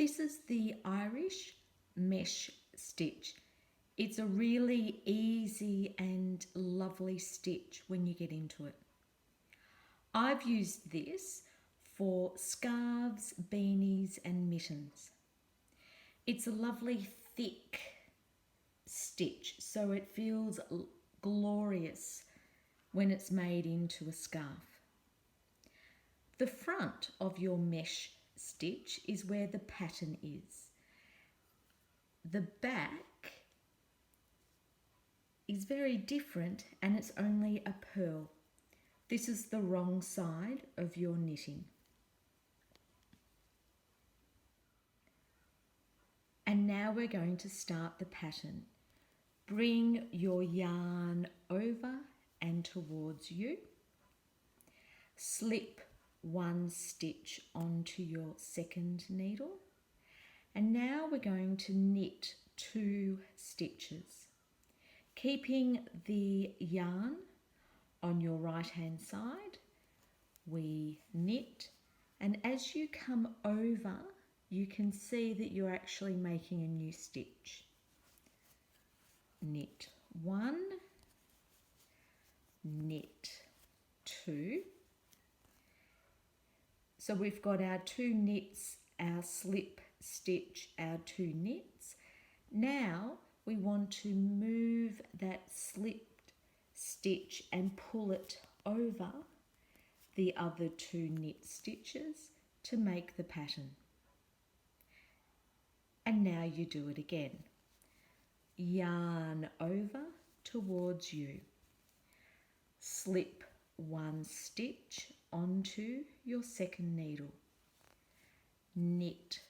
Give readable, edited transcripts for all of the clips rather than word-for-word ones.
This is the Irish mesh stitch. It's a really easy and lovely stitch when you get into it. I've used this for scarves, beanies and mittens. It's a lovely thick stitch, so it feels glorious when it's made into a scarf. The front of your mesh stitch is where the pattern is. The back is very different and it's only a purl. This is the wrong side of your knitting. And now we're going to start the pattern. Bring your yarn over and towards you. Slip one stitch onto your second needle. And now we're going to knit 2 stitches. Keeping the yarn on your right hand side, we knit, and as you come over, you can see that you're actually making a new stitch. Knit 1, knit 2. So we've got our 2 knits, our slip stitch, our 2 knits. Now we want to move that slipped stitch and pull it over the other 2 knit stitches to make the pattern. And now you do it again. Yarn over towards you. Slip 1 stitch onto your second needle. Knit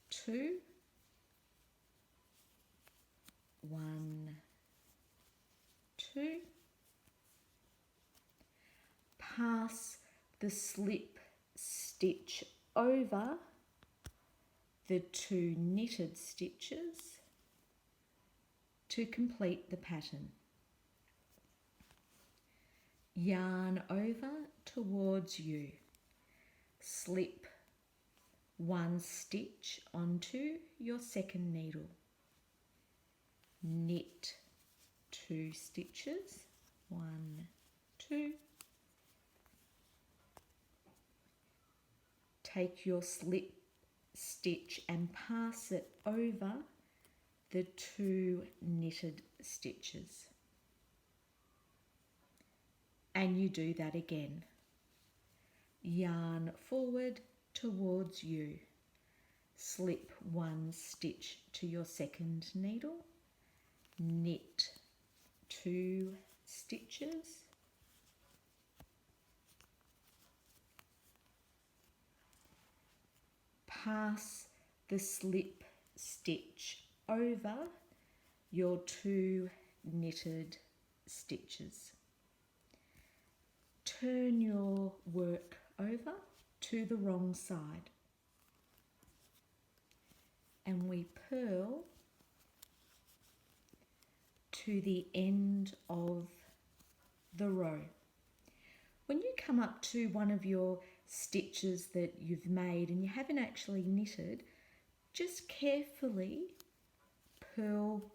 2, 1, 2. Pass the slip stitch over the 2 knitted stitches to complete the pattern. Yarn over towards you. Slip 1 stitch onto your second needle. Knit 2 stitches, 1, 2. Take your slip stitch and pass it over the 2 knitted stitches. And you do that again. Yarn forward towards you. Slip 1 stitch to your second needle. Knit 2 stitches. Pass the slip stitch over your 2 knitted stitches. Turn your work over to the wrong side and we purl to the end of the row. When you come up to one of your stitches that you've made and you haven't actually knitted, just carefully purl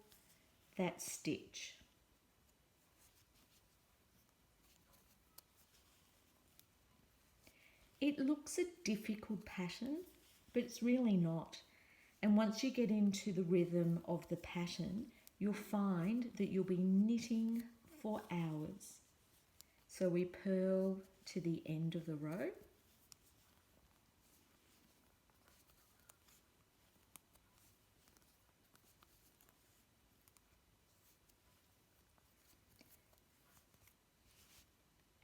that stitch. It looks a difficult pattern, but it's really not. And once you get into the rhythm of the pattern, you'll find that you'll be knitting for hours. So we purl to the end of the row.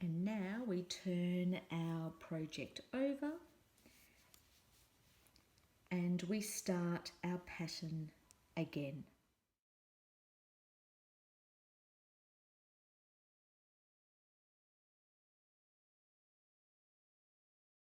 And now we turn our project over and we start our pattern again.